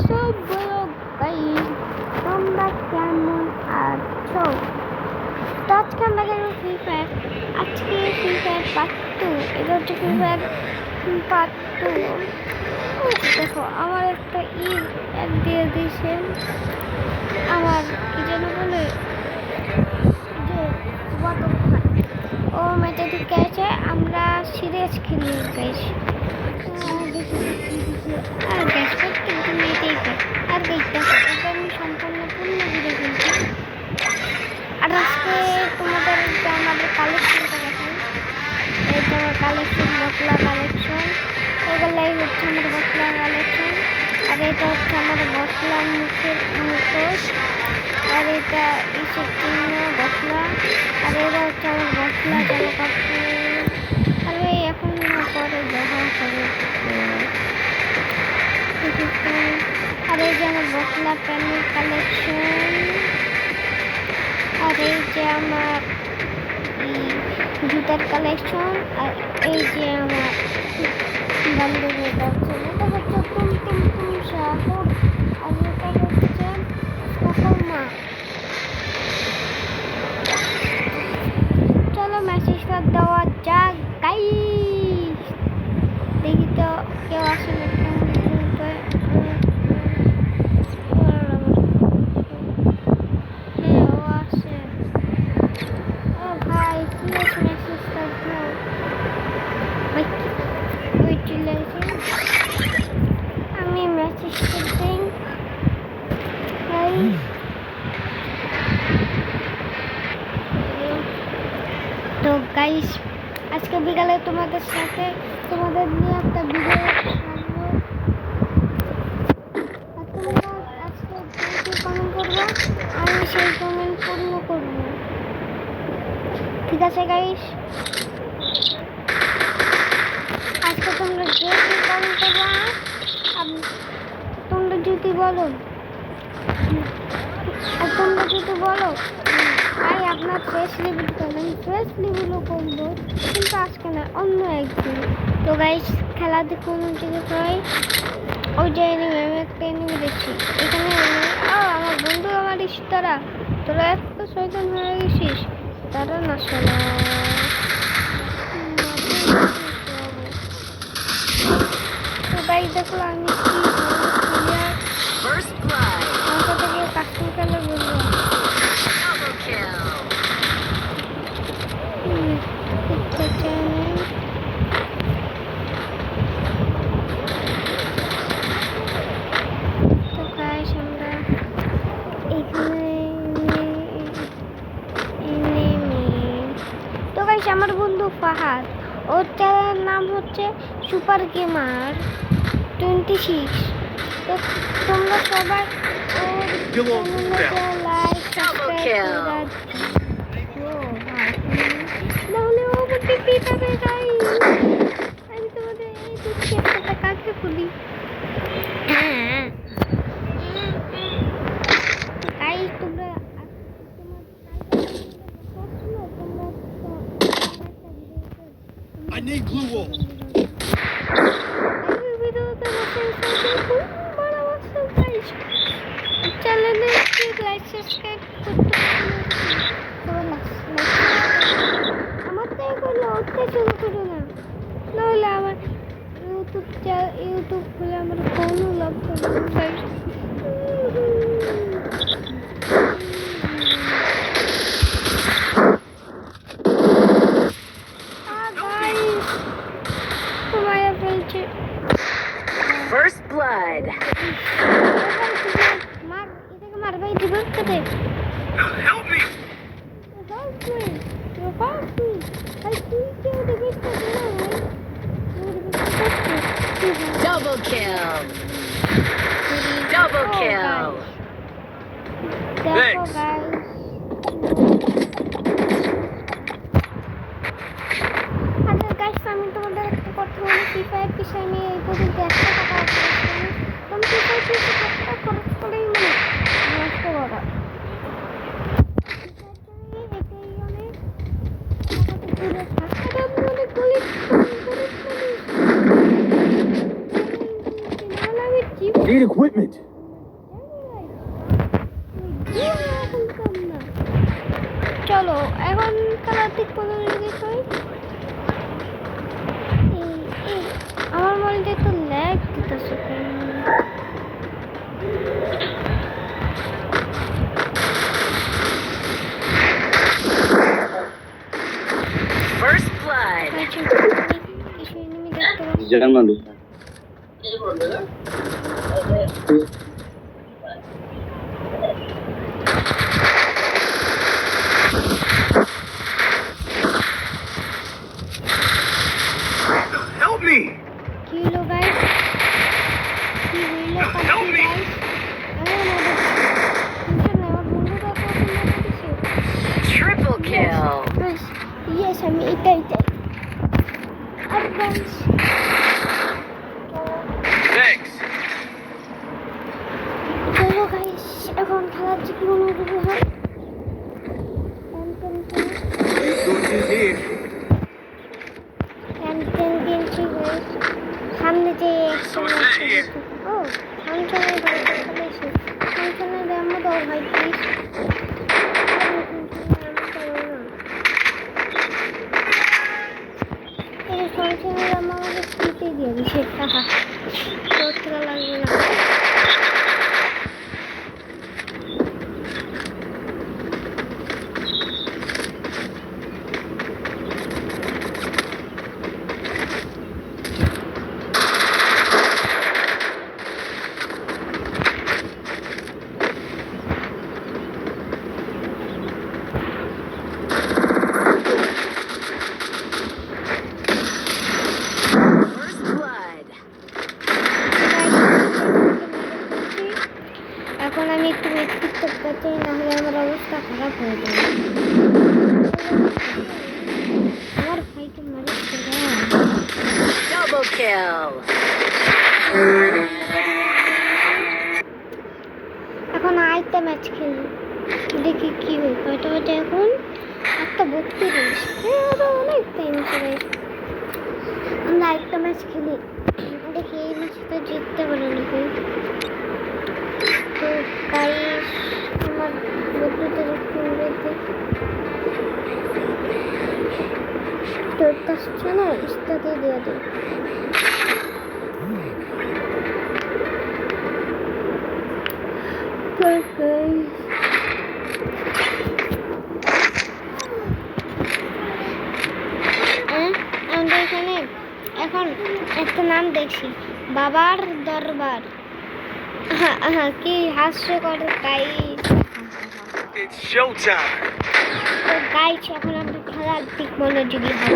সব বলো গাইস, তোমরা কেমন আছো? তো আজকে আমরা খেলবো ফ্রি ফায়ার। আজকে ফ্রি ফায়ার পার্ট 2। এটা হচ্ছে ফ্রি ফায়ার পার্ট 2। দেখো আমার একটা অ্যাড দিয়ে দিয়েছে, আমার কি যেন বলে যে ও মেয়েটা ঠিক আছে। আমরা সিরিয়াস খেলি গাইস। আর গ্যাস কিন্তু মেয়েটাই খায়। আর গাইটা এটা আমি সম্পূর্ণ পূর্ণ ঘুরে ফেলছি। আর আজকে তোমাদেরকে আমাদের কালেকশনটা দেখাই। এই তো আমার কালেকশন, বটলা কালেকশন। এগুলাই হচ্ছে আমার বটলা কালেকশন। আর এটা হচ্ছে আমার বটলা মুখের মুখোশ। আর এটা ইসের চিহ্ন বটলা। আর এটা হচ্ছে আমার বটলা জামা কাপড়। আর এই এখন পরে ব্যবহার করে। আর এই যে আমার বটলা প্যানের কালেকশন। আর এই যে আমার জুতার কালেকশন। আর এই যে আমার বান্ধবীর কালেকশন। এটা হচ্ছে টুমটুম শাহর। আর এটা হচ্ছে মা। চলো মেসেজটা দেওয়া যাক গাইস। দেখি তো কেউ আসে নাকি। আমি মেসেজ করতেই তো গাইস, আজকে বিকালে তোমাদের সাথে তোমাদের নিয়ে একটা ভিডিও ছাড়বো। আর তোমরা আজকে যে কমেন্ট করবে আমি সেই কমেন্ট পূর্ণ করবো, ঠিক আছে গাইস? আজকে তোমরা যে কমেন্ট করবে, তোমরা যদি বলো, আর তোমরা যদি বলো ভাই আপনার ফ্রেশ লেভেল করেন, ফ্রেশ লেভেলও করবো, কিন্তু আজকে না, অন্য একদিন। তো গাইস খেলা দেখুন যদি হয়। ওই যে এনিমি, আমি একটা এনিমি দেখছি এখানে। আমার বন্ধু আমার তোরা তোরা এত শয়তান হয়ে গেছিস। তারা না শোনা তো গাইস দেখো আমি কি কাস্টম খেলে বলবো। আমার বন্ধু ফাহাদ, ওর চ্যানেলের নাম হচ্ছে সুপার গেমার 26। তো তোমরা সবাই লাইক সাবস্ক্রাইব নাহলে ও বলতে পিটাবে গাইস। আমি তোমাদের এই দুঃখে একটা কাকে বলি। গাইস তোমরা I need glue wall. চ্যানেলে লাইক সাবস্ক্রাইব করতে আমার তো এগুলো উঠতে শুরু করো না, নাহলে আমার ইউটিউব খুলে আমার কোনো লাভ করবে না। First blood. Help me! Double kill. Double kill. Thanks. আমি তোমাদের একটা কথা বলি, ফ্রি ফায়ার পিছনে আমি এই পর্যন্ত 100 টাকা তুমি ফ্রি ফায়ার পিছনে খরচ করেই মানে নষ্ট করা। আমি Need equipment. চলো এখন খেলার দিক মনোযোগী হই। আমার মনে হয় একটু ল্যাগ দিতেছে। First blood. কিছু এনিমি দেখতে পাচ্ছি। Germany. Help me! কি হলো গাইস? কি হইলো পাখি গাইস? আমার বন্ধুরা তো মারা দিছে। Triple kill. ইয়েস আমি এটাই চাই। আর গাইস Thanks. চলো গাইস এখন খেলার দিক মনোযোগী হই। Resources here. সামনে যে Resources here. ও ফাংশনের ফাংশনের দামও দাও ভাই প্লিজ। এই ফাংশনের দাম আমাকে ফ্রিতে দিয়ে দিছে টাকা করতে লাগবে না। First blood. এখন আমি একটু ওয়েট করতে পারছি, না হলে আমার অবস্থা খারাপ হয়ে যাবে। আমার ভাইকে মারিছে রে। Double kill. এখন আরেকটা ম্যাচ খেলি, দেখি কি হয়। কয়টা বাজে এখন? 8:32। আরো অনেক টাইম চলে। আমরা আরেকটা ম্যাচ খেলি, দেখি এই ম্যাচটা জিততে পারে নাকি। তো গাইস আমার বন্ধুদের একটু দেখতে তোরটা আসছে না, ইস্তাতে দিয়ে দিই। তো গাইস আমরা এখানে এখন একটা নাম দেখছি, বাবার দরবার। কি হাস্যকর গাইস। It's showtime. তো গাইস এখন আমরা খেলার দিক মনোযোগী হব।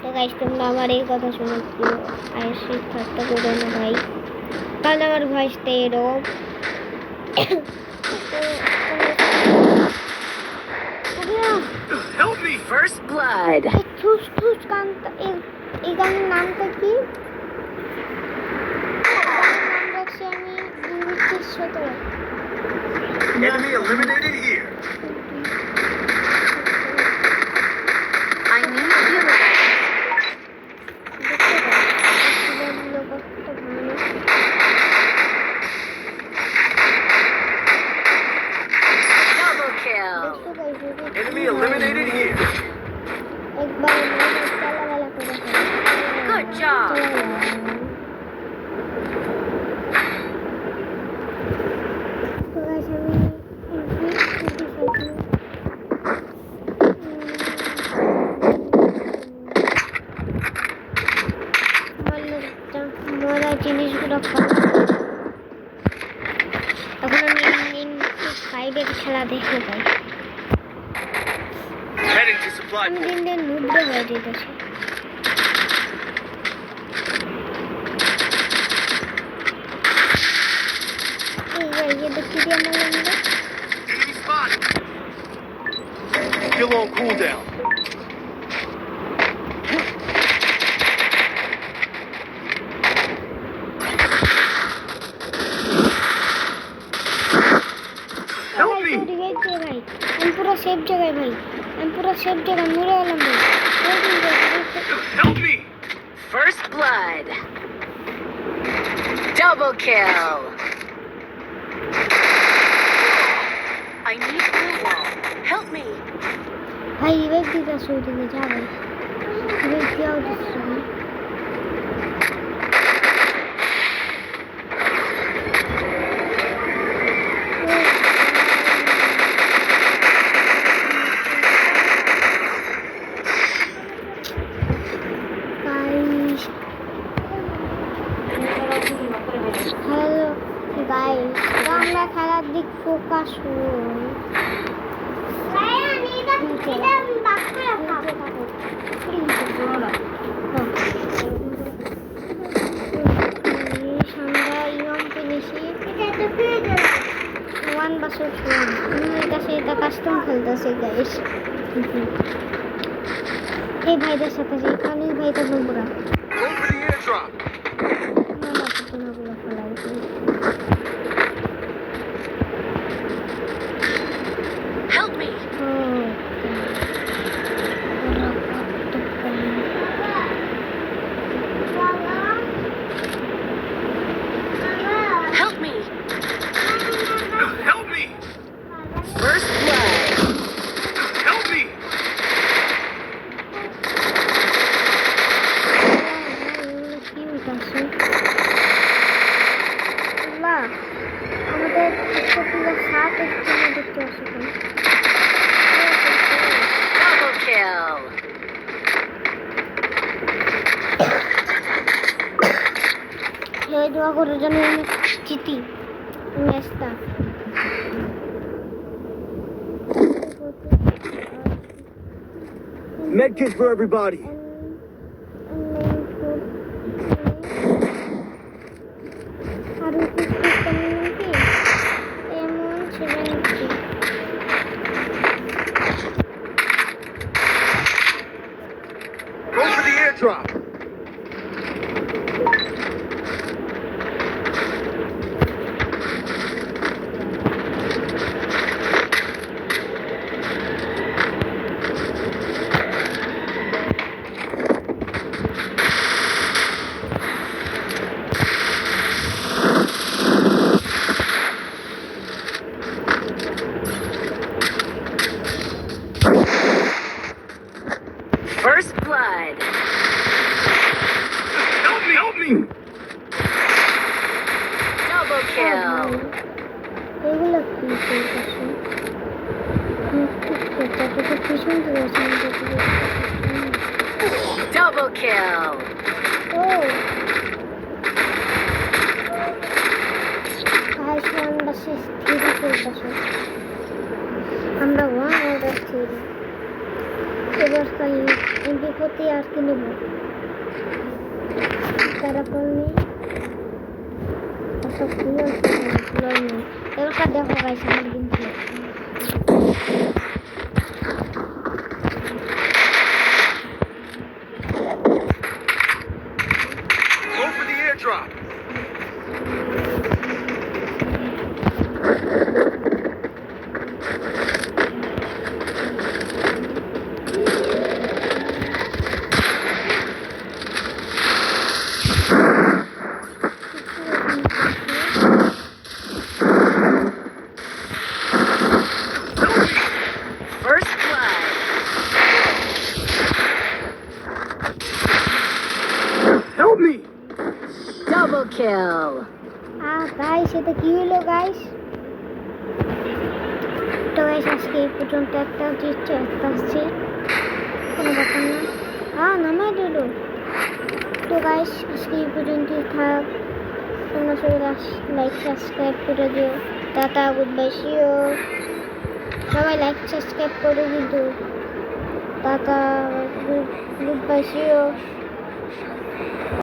তো গাইস তোমরা আমার এই কথা শুনে দিও, আর সেই ঠাট্টা করো না ভাই, কারণ আমার ভয়েসটা এরকম। Help me! First blood. ঠুস ঠুস গান, এই গানের নামটা কি? নাম রাখছি আমি 2017। Enemy eliminated here. I need healing. Double kill. Enemy eliminated here. Good job. মরা জিনিসগুলো এখন আমি 5-এর খেলা দেখতে পাই। Heading to supply আমি point. দিন দিন নুবড়ে হয়ে যেতেছি। এই দেখি দিয়ে আমার লম্বা Enemy spotted. Still on cooldown. Help me! ভাই আমি পুরো সেফ জায়গায়, ভাই আমি পুরো সেফ জায়গায় মরে গেলাম ভাই। Help me! First blood. Double kill. I need blue wall. Help me. ভাই রিভাইভ দিতে আসো ওইদিকে যা ভাই রিভাইভ দেওয়াও দিচ্ছ ভাই Guys. Hello guys, তো আমরা খেলার দিক ফোকাস হই আমরা ইয়ম কিনেছি ওয়ান বাসর ফোন আমার কাছে এটা কাস্টম খেলতেছে গাইস এই ভাইদের সাথে যে অনেক ভাইটা নোংরা Go for the airdrop. Help me. Help me. Help me! First blood. Help me! আমাদের পুরো সাত একটু দেখতে আসবে Double kill. এই দোয়া করার জন্য আমি জিতি ম্যাচটা Medkit for everybody. আরো কিছু কমিউনিটি এমন 70 Go for the airdrop. First blood. Help me! Help me! Double kill. এগুলো কি করতেছে যতটুকু পিছন দিয়ে আছে Double kill. ও ভাই আমরা শেষ থ্রি করতেছে আমরা ওয়ান অর্ডার থ্রি এবার খালি এমপি প্রতি আর কি নেব তারা করনি সব প্রিয় নেই এবার দেখো গাইস আমার কিন্তু Go for the airdrop. First blood. Help me! Double kill. Guys এটা কি হলো গাইস তো গাইস আজকে এই পর্যন্ত একটা হচ্ছে একটা আসছে কোনো ব্যাপার না নামাই দিল তো গাইস আজকে এই পর্যন্তই থাক তোমরা সবাই লাইক সাবস্ক্রাইব করে দিও টাটা গুড বাই সিও সবাই লাইক সাবস্ক্রাইব করে কিন্তু টাটা গুড বাই সিও